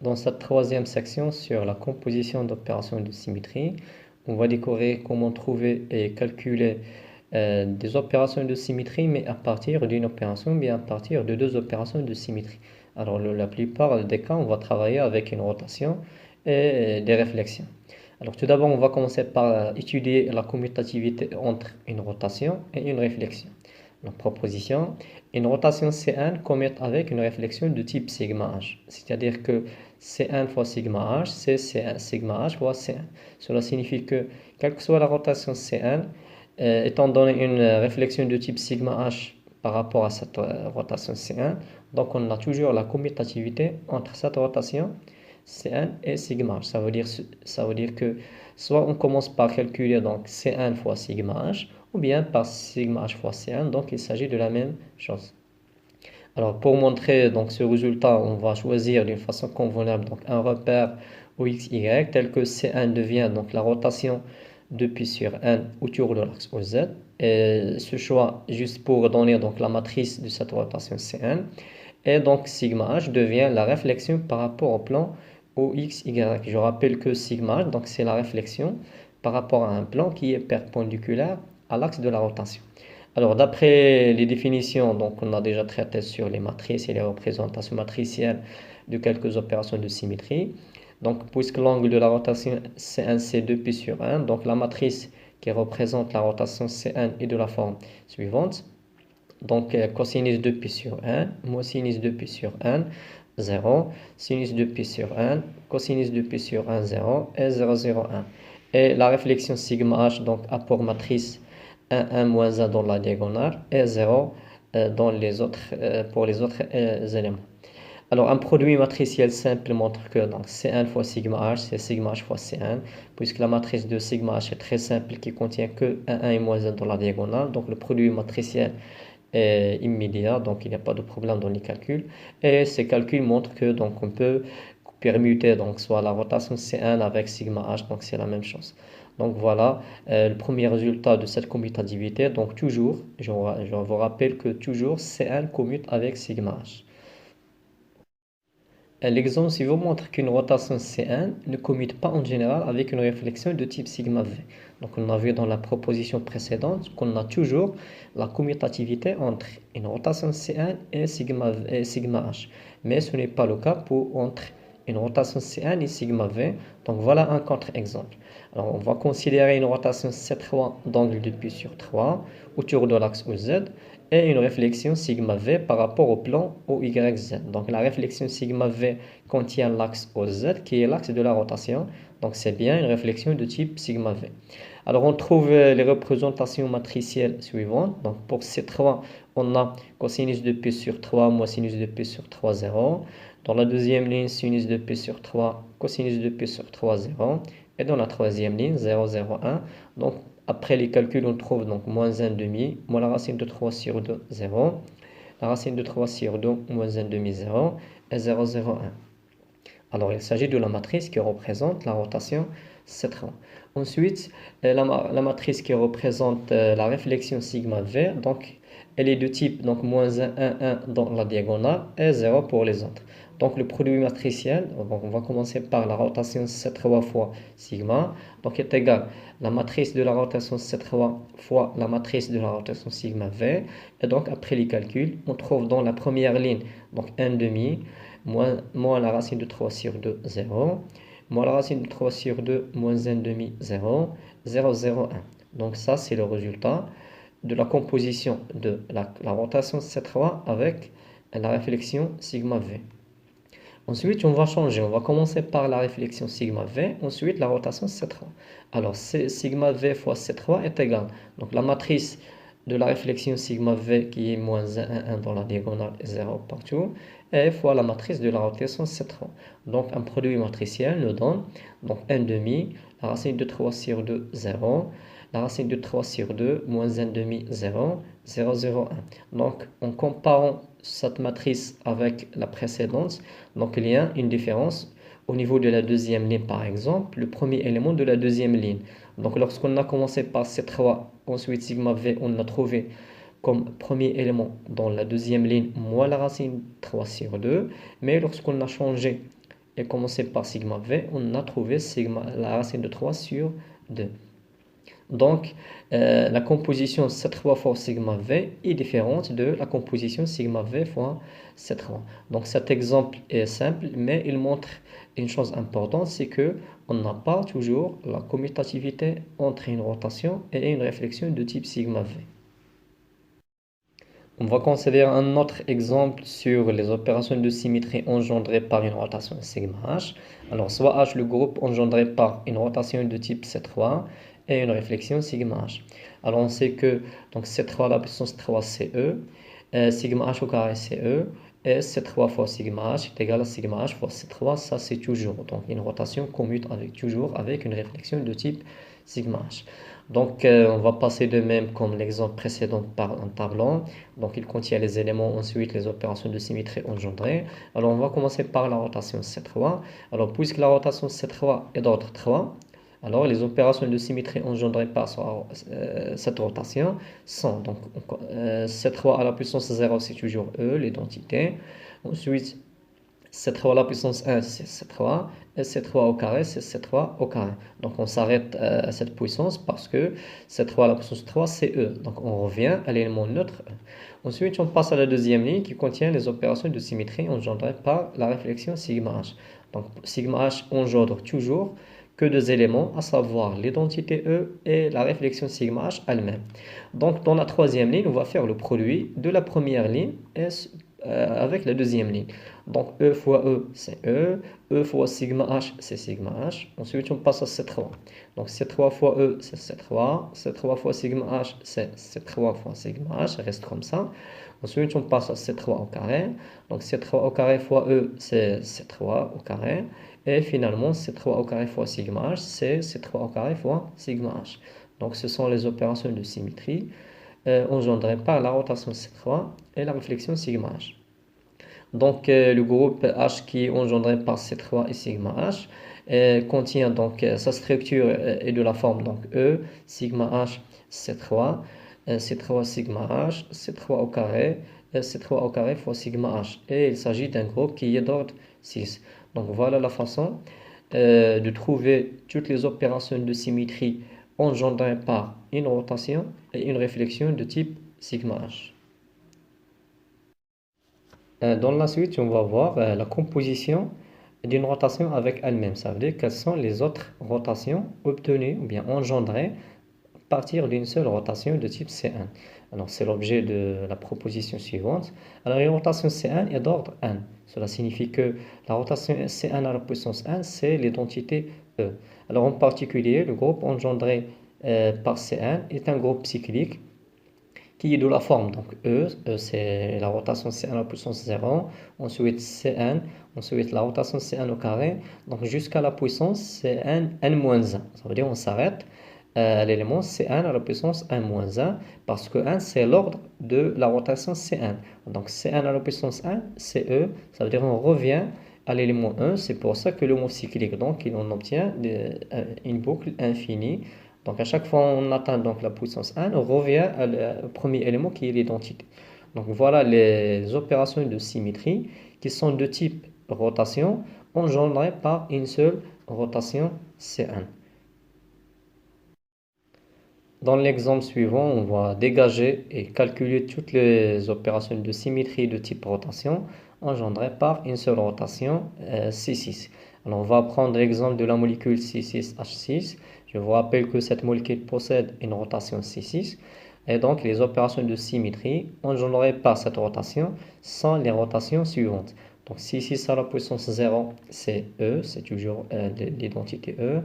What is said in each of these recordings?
Dans cette troisième section sur la composition d'opérations de symétrie, on va découvrir comment trouver et calculer des opérations de symétrie, mais à partir d'une opération, bien à partir de deux opérations de symétrie. Alors, la plupart des cas, on va travailler avec une rotation et des réflexions. Alors, tout d'abord, on va commencer par étudier la commutativité entre une rotation et une réflexion. La proposition, une rotation C1 commute avec une réflexion de type sigma h. C'est-à-dire que C1 fois sigma h, c'est C1, sigma h fois C1. Cela signifie que, quelle que soit la rotation C1, étant donné une réflexion de type sigma h par rapport à cette rotation C1, donc on a toujours la commutativité entre cette rotation C1 et sigma h. Ça veut dire que soit on commence par calculer donc C1 fois sigma h, ou bien par sigma h fois C1, donc il s'agit de la même chose. Alors pour montrer donc ce résultat, on va choisir d'une façon convenable donc un repère au x, y, tel que C1 devient donc la rotation de pi sur n autour de l'axe OZ. Et ce choix juste pour donner donc la matrice de cette rotation C1. Et donc sigma h devient la réflexion par rapport au plan OX, Y. Je rappelle que sigma h, donc c'est la réflexion par rapport à un plan qui est perpendiculaire à l'axe de la rotation. Alors, d'après les définitions, donc on a déjà traité sur les matrices et les représentations matricielles de quelques opérations de symétrie. Donc, puisque l'angle de la rotation C1, C2 pi sur 1, donc la matrice qui représente la rotation C1 est de la forme suivante. Donc, cosinus de pi sur 1, moins sinus de pi sur 1, 0, sinus de pi sur 1, cosinus de pi sur 1, 0, et 0, 0, 1. Et la réflexion sigma h, donc apport matrice 1, 1, moins 1 dans la diagonale, et 0 pour les autres éléments. Alors, un produit matriciel simple montre que donc, C1 fois sigma h, c'est sigma h fois C1, puisque la matrice de sigma h est très simple, qui contient que 1, 1 et moins 1 dans la diagonale. Donc, le produit matriciel est immédiat, donc il n'y a pas de problème dans les calculs. Et ces calculs montrent que donc on peut permuter donc soit la rotation C1 avec sigma h, donc c'est la même chose. Donc voilà le premier résultat de cette commutativité. Donc toujours, je vous rappelle que toujours C1 commute avec sigma h. L'exemple suivant montre qu'une rotation C1 ne commute pas en général avec une réflexion de type sigma V. Donc on a vu dans la proposition précédente qu'on a toujours la commutativité entre une rotation C1 et sigma h. Mais ce n'est pas le cas entre une rotation C1 et sigma V. Donc voilà un contre-exemple. Alors on va considérer une rotation C3 d'angle de pi sur 3 autour de l'axe OZ et une réflexion sigma V par rapport au plan OYZ. Donc la réflexion sigma V contient l'axe OZ qui est l'axe de la rotation. Donc c'est bien une réflexion de type sigma V. Alors on trouve les représentations matricielles suivantes. Donc pour C3, on a cosinus de pi sur 3 moins sinus de pi sur 3, 0. Dans la deuxième ligne, sinus de pi sur 3, cosinus de pi sur 3, 0. Et dans la troisième ligne, 0, 0, 1. Donc après les calculs, on trouve donc moins 1 demi, moins la racine de 3 sur 2, 0. La racine de 3 sur 2, moins 1 demi, 0. Et 0, 0, 1. Alors, il s'agit de la matrice qui représente la rotation C3. Ensuite, la matrice qui représente la réflexion sigma V, donc elle est de type donc moins 1, 1, 1 dans la diagonale et 0 pour les autres. Donc le produit matriciel, donc on va commencer par la rotation C3 fois sigma, donc est égal la matrice de la rotation C3 fois la matrice de la rotation sigma V. Et donc après les calculs, on trouve dans la première ligne donc 1 demi moins la racine de 3 sur 2, 0. Moins la racine de 3 sur 2, moins 1 demi, 0. 0, 0, 1. Donc ça, c'est le résultat de la composition de la rotation C3 avec la réflexion sigma V. Ensuite, on va changer. On va commencer par la réflexion sigma V, ensuite la rotation C3. Alors, sigma V fois C3 est égal. Donc, la matrice de la réflexion sigma V qui est moins 1, 1, 1 dans la diagonale et 0 partout, et fois la matrice de la rotation C3. Donc, un produit matriciel nous donne donc 1 demi, la racine de 3 sur 2, 0. La racine de 3 sur 2, moins 1 demi, 0, 0, 0, 1. Donc, en comparant cette matrice avec la précédente, donc il y a une différence au niveau de la deuxième ligne, par exemple, le premier élément de la deuxième ligne. Donc, lorsqu'on a commencé par C3, ensuite sigma V, on a trouvé comme premier élément dans la deuxième ligne, moins la racine 3 sur 2. Mais lorsqu'on a changé et commencer par sigma v, on a trouvé la racine de 3 sur 2. Donc, la composition C3 fois sigma V est différente de la composition sigma V fois C3. Donc, cet exemple est simple, mais il montre une chose importante, c'est que on n'a pas toujours la commutativité entre une rotation et une réflexion de type sigma V. On va considérer un autre exemple sur les opérations de symétrie engendrées par une rotation sigma h. Alors, soit h le groupe engendré par une rotation de type C3 et une réflexion sigma h. Alors, on sait que donc, C3 à la puissance 3 c'est E, sigma h au carré c'est E, et C3 fois sigma h est égal à sigma h fois C3, ça c'est toujours. Donc, une rotation commute toujours avec une réflexion de type sigma h. Donc, on va passer de même comme l'exemple précédent par un tableau. Donc, il contient les éléments, ensuite les opérations de symétrie engendrées. Alors, on va commencer par la rotation C3. Alors, puisque la rotation C3 est d'ordre 3, alors les opérations de symétrie engendrées par cette rotation sont donc C3 à la puissance 0, c'est toujours E, l'identité. Ensuite, C3 à la puissance 1, c'est C3, et C3 au carré, c'est C3 au carré. Donc on s'arrête à cette puissance parce que C3 à la puissance 3, c'est E. Donc on revient à l'élément neutre E. Ensuite, on passe à la deuxième ligne qui contient les opérations de symétrie engendrées par la réflexion sigma h. Donc sigma h engendre toujours que deux éléments, à savoir l'identité E et la réflexion sigma h elle-même. Donc dans la troisième ligne, on va faire le produit de la première ligne avec la deuxième ligne. Donc E fois E, c'est E. E fois sigma h, c'est sigma h. Ensuite, on passe à C3. Donc C3 fois E, c'est C3. C3 fois sigma h, c'est C3 fois sigma h. Ça reste comme ça. Ensuite, on passe à C3 au carré. Donc C3 au carré fois E, c'est C3 au carré. Et finalement, C3 au carré fois sigma h, c'est C3 au carré fois sigma h. Donc ce sont les opérations de symétrie engendrées par la rotation C3 et la réflexion sigma h. Donc le groupe H qui est engendré par C3 et sigma H contient donc sa structure est de la forme donc E, sigma H, C3, C3 sigma H, C3 au carré, C3 au carré fois sigma H. Et il s'agit d'un groupe qui est d'ordre 6. Donc voilà la façon de trouver toutes les opérations de symétrie engendrées par une rotation et une réflexion de type sigma H. Dans la suite, on va voir la composition d'une rotation avec elle-même. Ça veut dire quelles sont les autres rotations obtenues ou bien engendrées à partir d'une seule rotation de type C1. Alors, c'est l'objet de la proposition suivante. Alors, une rotation C1 est d'ordre n. Cela signifie que la rotation C1 à la puissance n, c'est l'identité E. Alors, en particulier, le groupe engendré par C1 est un groupe cyclique qui est de la forme. Donc E, c'est la rotation C1 à la puissance 0, ensuite C1, ensuite la rotation C1 au carré, donc jusqu'à la puissance C1 n-1. Ça veut dire on s'arrête à l'élément C1 à la puissance 1-1, parce que 1 c'est l'ordre de la rotation C1. Donc C1 à la puissance 1, c'est E, ça veut dire on revient à l'élément 1, c'est pour ça que le mot cyclique, donc on obtient une boucle infinie. Donc à chaque fois on atteint donc la puissance 1, on revient au premier élément qui est l'identité. Donc voilà les opérations de symétrie qui sont de type rotation engendrées par une seule rotation C1. Dans l'exemple suivant, on va dégager et calculer toutes les opérations de symétrie de type rotation engendrées par une seule rotation C6. Alors on va prendre l'exemple de la molécule C6H6. Je vous rappelle que cette molécule possède une rotation C6 et donc les opérations de symétrie engendrées par cette rotation sont les rotations suivantes. Donc C6 à la puissance 0, c'est E, c'est toujours l'identité E.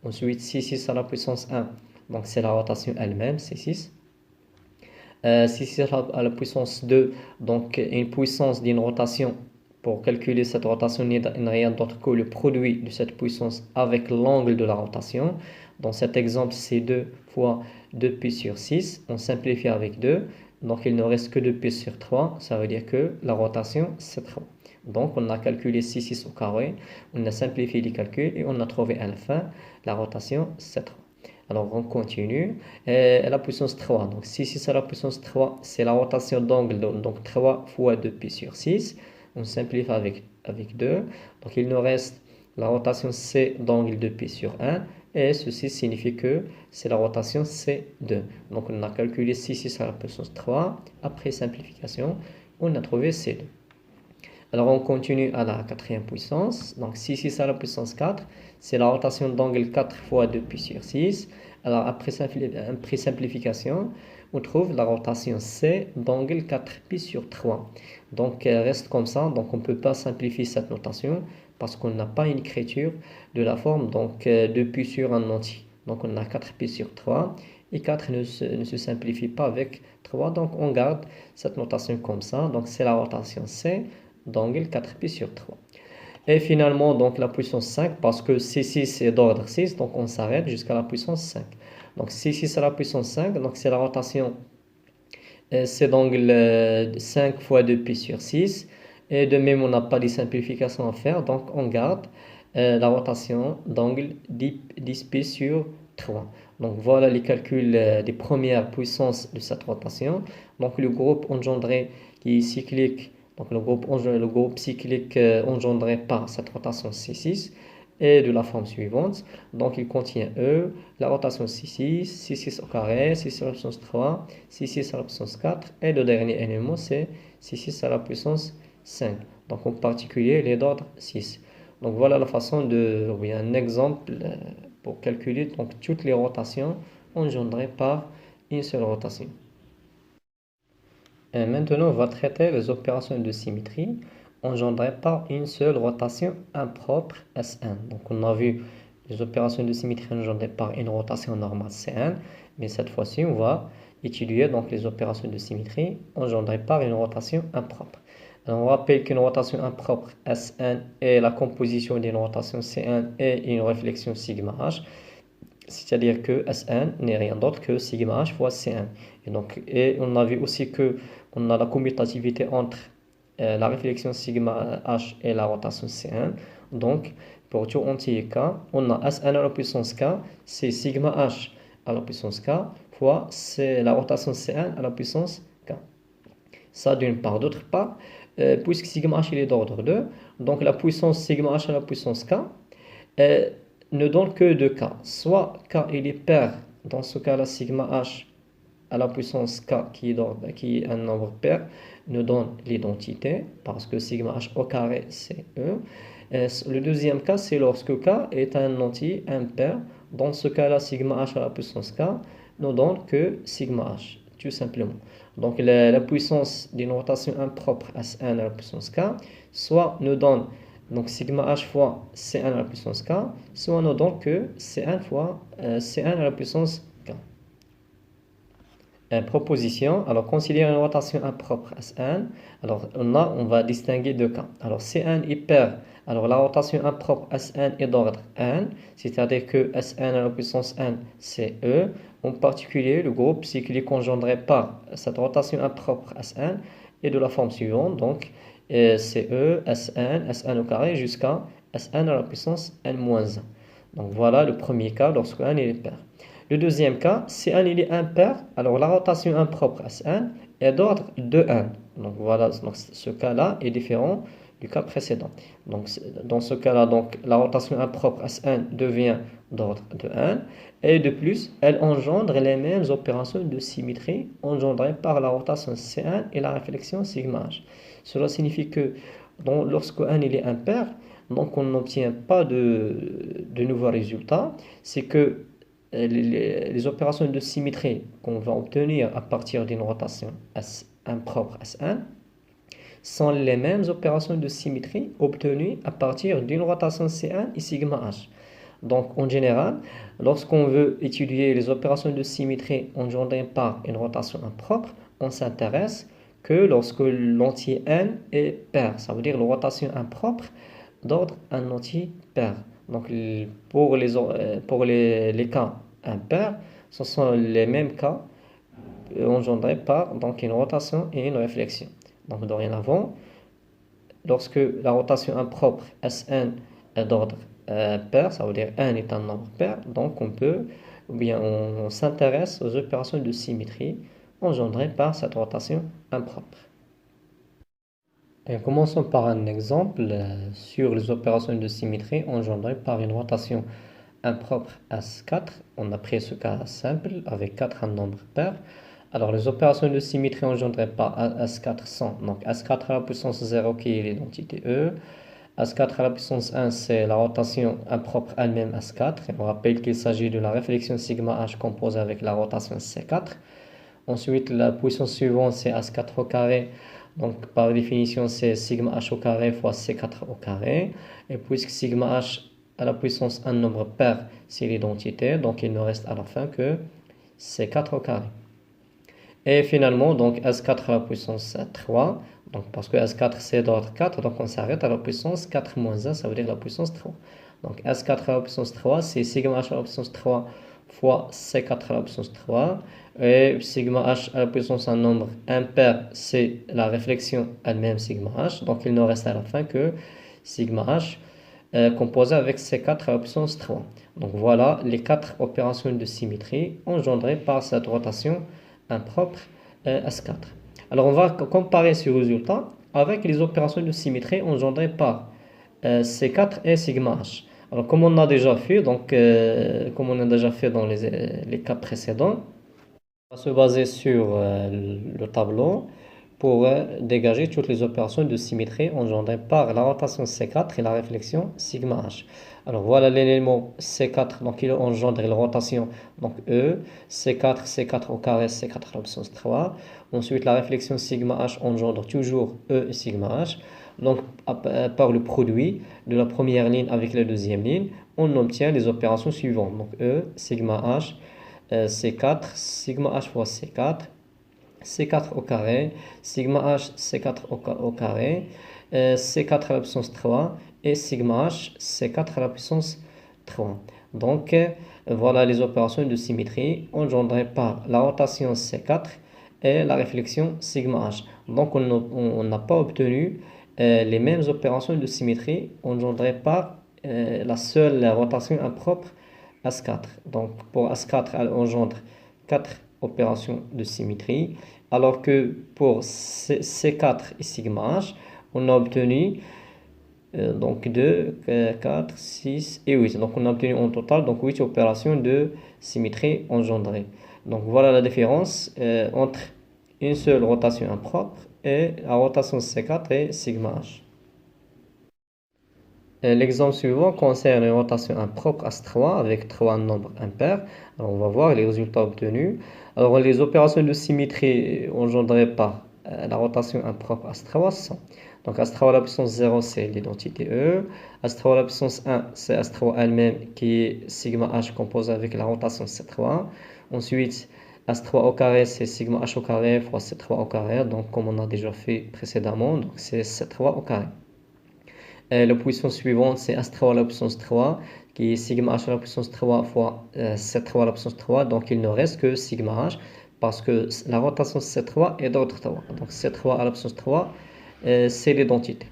Ensuite C6 à la puissance 1, donc c'est la rotation elle-même, C6. C6 à la puissance 2, donc une puissance d'une rotation. Pour calculer cette rotation, n'est rien d'autre que le produit de cette puissance avec l'angle de la rotation. Dans cet exemple, c'est 2 fois 2π sur 6. On simplifie avec 2. Donc il ne reste que 2π sur 3. Ça veut dire que la rotation, c'est 3. Donc on a calculé C6 au carré. On a simplifié les calculs et on a trouvé à la fin la rotation, c'est 3. Alors on continue. Et la puissance 3. Donc C6 à la puissance 3, c'est la rotation d'angle. Donc 3 fois 2π sur 6. On simplifie avec 2. Donc il nous reste la rotation C d'angle de π sur 1. Et ceci signifie que c'est la rotation C2. Donc on a calculé C6 à la puissance 3. Après simplification, on a trouvé C2. Alors on continue à la quatrième puissance. Donc C6 à la puissance 4, c'est la rotation d'angle 4 fois 2π sur 6. Alors après simplification, on trouve la rotation C d'angle 4π sur 3. Donc elle reste comme ça. Donc on ne peut pas simplifier cette notation parce qu'on n'a pas une écriture de la forme donc 2π sur un entier. Donc on a 4π sur 3 et 4 ne se simplifie pas avec 3. Donc on garde cette notation comme ça. Donc c'est la rotation C d'angle 4π sur 3. Et finalement, donc la puissance 5, parce que C6 est d'ordre 6, donc on s'arrête jusqu'à la puissance 5. Donc C6 à la puissance 5, donc c'est la rotation, c'est d'angle 5 fois 2π sur 6. Et de même, on n'a pas de simplification à faire, donc on garde la rotation d'angle 10π sur 3. Donc voilà les calculs des premières puissances de cette rotation. Donc le groupe engendré qui est cyclique, donc le groupe cyclique engendré par cette rotation C6 est de la forme suivante. Donc il contient E, la rotation C6, C6 au carré, C6 à la puissance 3, C6 à la puissance 4 et le dernier élément c'est C6 à la puissance 5. Donc en particulier les d'ordre 6. Donc voilà la façon de, oui, un exemple pour calculer donc toutes les rotations engendrées par une seule rotation. Et maintenant, on va traiter les opérations de symétrie engendrées par une seule rotation impropre S1. Donc on a vu les opérations de symétrie engendrées par une rotation normale C1, mais cette fois-ci, on va étudier donc les opérations de symétrie engendrées par une rotation impropre. Alors, on rappelle qu'une rotation impropre S1 est la composition d'une rotation C1 et une réflexion sigma H. C'est-à-dire que S1 n'est rien d'autre que sigma H fois C1. Et on a vu aussi que on a la commutativité entre la réflexion sigma H et la rotation C1. Donc, pour tout entier K, on a S1 à la puissance K, c'est sigma H à la puissance K fois la rotation C1 à la puissance K. Ça d'une part. D'autre part, puisque sigma H il est d'ordre 2, donc la puissance sigma H à la puissance K ne donne que deux cas. Soit K il est pair, dans ce cas-là sigma H à la puissance K qui est un nombre pair nous donne l'identité parce que sigma H au carré c'est E. Le deuxième cas c'est lorsque K est un entier impair. Dans ce cas-là sigma H à la puissance K nous donne que sigma H tout simplement. Donc la puissance d'une rotation impropre S1 à la puissance K soit nous donne donc sigma H fois C1 à la puissance K soit nous donne que C1 fois C1 à la puissance K. Proposition, alors considère une rotation impropre S1. Alors on va distinguer deux cas. Alors C1 est pair. Alors la rotation impropre S1 est d'ordre 1, c'est-à-dire que S1 à la puissance 1 c'est E. En particulier, le groupe cyclique engendré par cette rotation impropre S1 est de la forme suivante. Donc c'est E, S1, S1 au carré jusqu'à S1 à la puissance N-1. Donc voilà le premier cas lorsque 1 est pair. Le deuxième cas, C1 il est impair, alors la rotation impropre S1 est d'ordre de 1. Donc voilà, donc ce cas-là est différent du cas précédent. Donc dans ce cas-là, donc la rotation impropre S1 devient d'ordre de 1 et de plus, elle engendre les mêmes opérations de symétrie engendrées par la rotation C1 et la réflexion sigma H. Cela signifie que lorsque 1 il est impair, donc on n'obtient pas de nouveaux résultats, c'est que les opérations de symétrie qu'on va obtenir à partir d'une rotation impropre S1 sont les mêmes opérations de symétrie obtenues à partir d'une rotation C1 et sigma H. Donc en général, lorsqu'on veut étudier les opérations de symétrie engendrées par une rotation impropre, on s'intéresse que lorsque l'entier n est pair, ça veut dire la rotation impropre d'ordre un entier pair. Donc pour les cas impairs, ce sont les mêmes cas engendrés par donc une rotation et une réflexion. Donc dorénavant, lorsque la rotation impropre S1 est d'ordre pair, ça veut dire n est un nombre pair, donc on s'intéresse aux opérations de symétrie engendrées par cette rotation impropre. Et commençons par un exemple sur les opérations de symétrie engendrées par une rotation impropre S4. On a pris ce cas simple avec 4 un nombre pair. Alors les opérations de symétrie engendrées par S4 sont donc S4 à la puissance 0 qui est l'identité E. S4 à la puissance 1 c'est la rotation impropre elle-même S4. Et on rappelle qu'il s'agit de la réflexion sigma H composée avec la rotation C4. Ensuite, la puissance suivante, c'est S4 au carré. Donc, par définition, c'est sigma h au carré fois C4 au carré. Et puisque sigma h à la puissance un nombre pair, c'est l'identité, donc il ne reste à la fin que C4 au carré. Et finalement, donc S4 à la puissance 3. Donc, parce que S4 c'est d'ordre 4, donc on s'arrête à la puissance 4 moins 1, ça veut dire la puissance 3. Donc S4 à la puissance 3, c'est sigma h à la puissance 3 fois C4 à la puissance 3. Et sigma h à la puissance un nombre impair, c'est la réflexion elle-même sigma h. Donc il ne reste à la fin que sigma h composé avec C4 à la puissance 3. Donc voilà les 4 opérations de symétrie engendrées par cette rotation impropre S4. Alors on va comparer ce résultat avec les opérations de symétrie engendrées par C4 et sigma h. Alors comme on a déjà fait, comme on a déjà fait dans les cas précédents, on va se baser sur le tableau pour dégager toutes les opérations de symétrie engendrées par la rotation C4 et la réflexion sigma h. Alors voilà l'élément C4, donc il engendre la rotation donc E, C4, C4 au carré, C4 à la puissance 3. Ensuite la réflexion sigma h engendre toujours E et sigma h. Donc par le produit de la première ligne avec la deuxième ligne, on obtient les opérations suivantes. Donc E, sigma h, C4, sigma h fois C4, C4 au carré, sigma h, C4 au carré, C4 à la puissance 3 et sigma h, C4 à la puissance 3. Donc voilà les opérations de symétrie engendrées par la rotation C4 et la réflexion sigma h. Donc on n'a pas obtenu les mêmes opérations de symétrie engendrées par la seule rotation impropre S4. Donc pour S4, elle engendre 4 opérations de symétrie, alors que pour C4 et sigma h, on a obtenu donc 2, 4, 6 et 8. Donc on a obtenu en total donc 8 opérations de symétrie engendrées. Donc voilà la différence entre une seule rotation impropre et la rotation C4 et sigma h. L'exemple suivant concerne une rotation impropre S3 avec 3 nombres impairs. Alors on va voir les résultats obtenus. Alors les opérations de symétrie engendrées par la rotation impropre S3 sont donc S3 à la puissance 0 c'est l'identité E, S3 à la puissance 1 c'est S3 elle-même qui est sigma h composé avec la rotation C3. Ensuite S3 au carré c'est sigma h au carré fois C3 au carré, donc comme on a déjà fait précédemment, donc c'est C3 au carré. La puissance suivante, c'est S3 à la puissance 3, qui est sigma h à la puissance 3 fois C3 à la puissance 3. Donc, il ne reste que sigma h, parce que la rotation C3 est d'ordre 3. Donc, C3 à la puissance 3, c'est l'identité.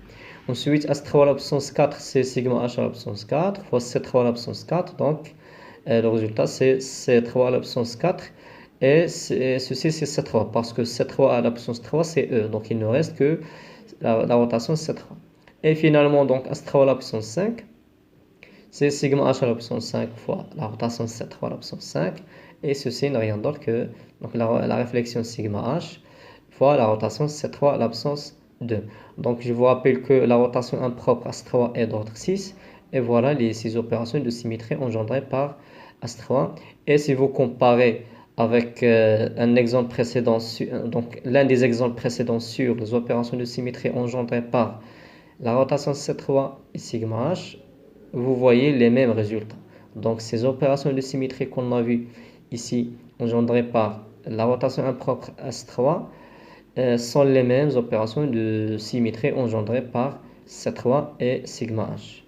Ensuite, S3 à la puissance 4, c'est sigma h à la puissance 4 fois C3 à la puissance 4. Donc, le résultat, c'est C3 à la puissance 4. Et ceci, c'est C3, parce que C3 à la puissance 3, c'est E. Donc, il ne reste que la rotation C3. Et finalement, donc, S3 à la puissance 5, c'est sigma h à la puissance 5 fois la rotation C3 à la puissance 5. Et ceci n'est rien d'autre que donc, la réflexion sigma h fois la rotation C3 à la puissance 2. Donc, je vous rappelle que la rotation impropre S3 est d'ordre 6. Et voilà les 6 opérations de symétrie engendrées par S3. Et si vous comparez avec un exemple précédent, donc l'un des exemples précédents sur les opérations de symétrie engendrées par la rotation C3 et sigma h, vous voyez les mêmes résultats. Donc ces opérations de symétrie qu'on a vues ici, engendrées par la rotation impropre S3, sont les mêmes opérations de symétrie engendrées par C3 et sigma h.